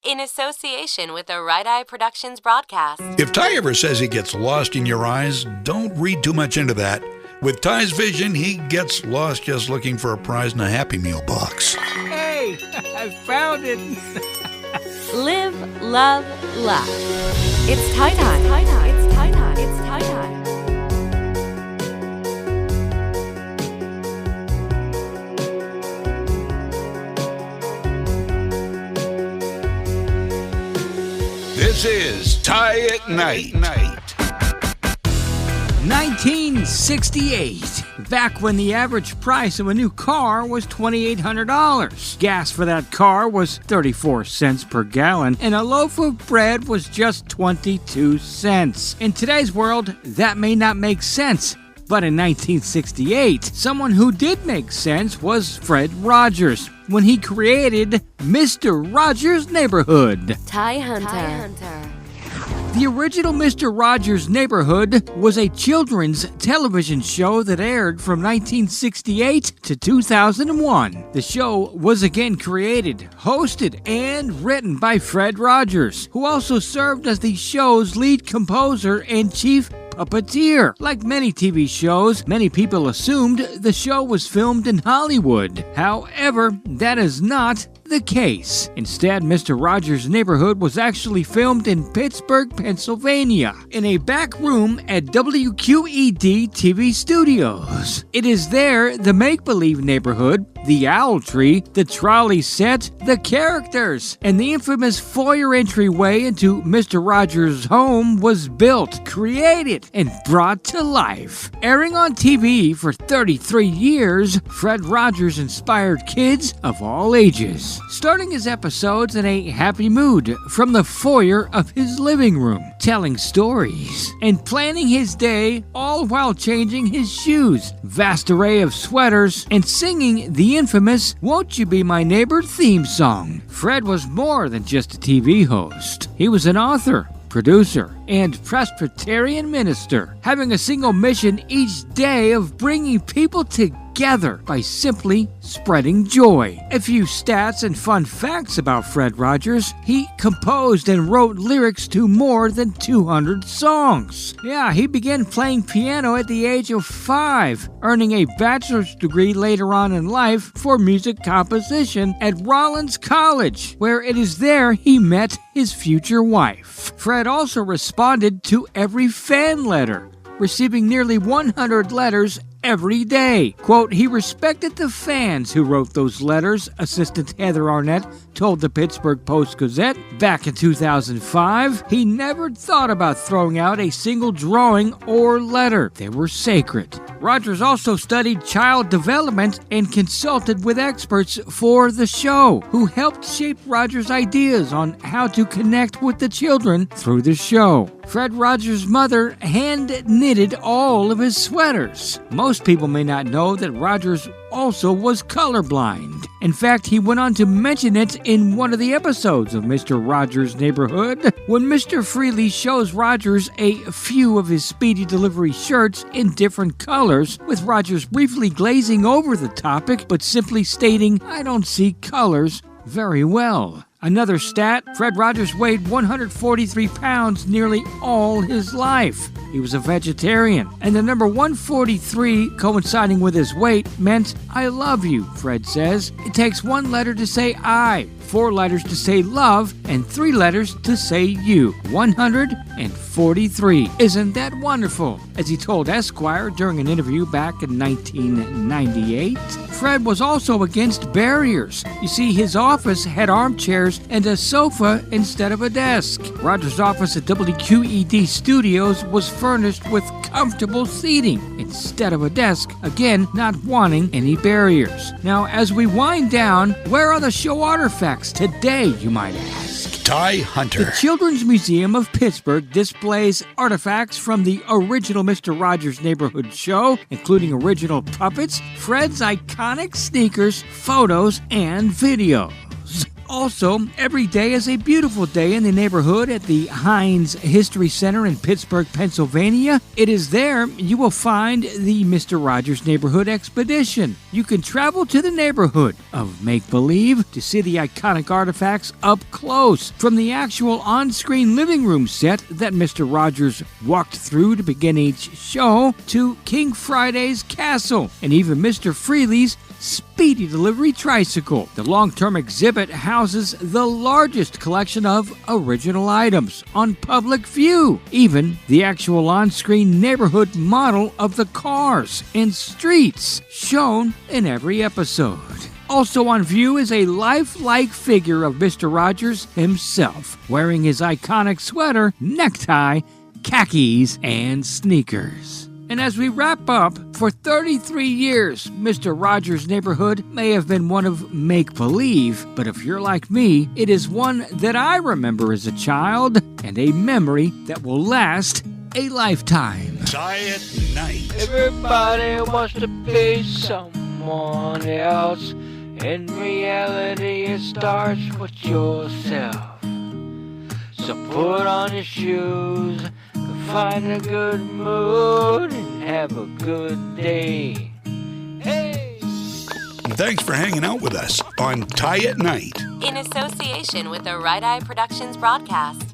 in association with the Right Eye Productions broadcast. If Ty ever says he gets lost in your eyes, don't read too much into that. With Ty's vision, he gets lost just looking for a prize in a Happy Meal box. Hey, I found it. Live, love, laugh. It's Ty time. It's Ty time. It's Ty time. It's Ty time. This is Ty at Night. 1968, back when the average price of a new car was $2,800. Gas for that car was 34 cents per gallon, and a loaf of bread was just 22 cents. In today's world, that may not make sense. But in 1968, someone who did make sense was Fred Rogers, when he created Mr. Rogers' Neighborhood. Ty Hunter. The original Mr. Rogers' Neighborhood was a children's television show that aired from 1968 to 2001. The show was again created, hosted, and written by Fred Rogers, who also served as the show's lead composer and chief puppeteer. Like many TV shows, many people assumed the show was filmed in Hollywood. However, that is not the case. Instead, Mr. Rogers' Neighborhood was actually filmed in Pittsburgh, Pennsylvania, in a back room at WQED TV studios. It is there the make-believe neighborhood, the owl tree, the trolley set, the characters, and the infamous foyer entryway into Mr. Rogers' home was built, created, and brought to life. Airing on TV for 33 years, Fred Rogers inspired kids of all ages, starting his episodes in a happy mood from the foyer of his living room, telling stories and planning his day, all while changing his shoes, vast array of sweaters, and singing the infamous "Won't You Be My Neighbor" theme song. Fred was more than just a TV host. He was an author, producer, and Presbyterian minister, having a single mission each day of bringing people together by simply spreading joy. A few stats and fun facts about Fred Rogers: he composed and wrote lyrics to more than 200 songs. Yeah, he began playing piano at the age of 5, earning a bachelor's degree later on in life for music composition at Rollins College, where it is there he met his future wife. Fred also responded to every fan letter, receiving nearly 100 letters every day. Quote, he respected the fans who wrote those letters, assistant Heather Arnett told the Pittsburgh Post-Gazette. Back in 2005, he never thought about throwing out a single drawing or letter. They were sacred. Rogers also studied child development and consulted with experts for the show, who helped shape Rogers' ideas on how to connect with the children through the show. Fred Rogers' mother hand-knitted all of his sweaters. Most people may not know that Rogers also was colorblind. In fact, he went on to mention it in one of the episodes of Mr. Rogers' Neighborhood, when Mr. Freely shows Rogers a few of his Speedy Delivery shirts in different colors, with Rogers briefly glazing over the topic but simply stating, "I don't see colors very well." Another stat, Fred Rogers weighed 143 pounds nearly all his life. He was a vegetarian, and the number 143 coinciding with his weight meant "I love you," Fred says. It takes one letter to say I, 4 letters to say love, and 3 letters to say you. 143. Isn't that wonderful? As he told Esquire during an interview back in 1998. Fred was also against barriers. You see, his office had armchairs and a sofa instead of a desk. Rogers' office at WQED Studios was furnished with comfortable seating instead of a desk, again, not wanting any barriers. Now, as we wind down, where are the show artifacts today, you might ask? Ty Hunter. The Children's Museum of Pittsburgh displays artifacts from the original Mr. Rogers' Neighborhood show, including original puppets, Fred's iconic sneakers, photos, and videos. Also, every day is a beautiful day in the neighborhood at the Heinz History Center in Pittsburgh, Pennsylvania. It is there you will find the Mr. Rogers Neighborhood Expedition. You can travel to the neighborhood of make-believe to see the iconic artifacts up close, from the actual on-screen living room set that Mr. Rogers walked through to begin each show, to King Friday's castle, and even Mr. Freely's Speedy Delivery tricycle. The long-term exhibit houses the largest collection of original items on public view, even the actual on-screen neighborhood model of the cars and streets shown in every episode. Also on view is a lifelike figure of Mr. Rogers himself, wearing his iconic sweater, necktie, khakis, and sneakers. And as we wrap up, for 33 years, Mr. Rogers' Neighborhood may have been one of make-believe, but if you're like me, it is one that I remember as a child and a memory that will last a lifetime. Ty at Night. Everybody wants to be someone else. In reality, it starts with yourself. So put on your shoes, find a good mood, and have a good day. Hey! Thanks for hanging out with us on Ty at Night. In association with the Right Eye Productions broadcast.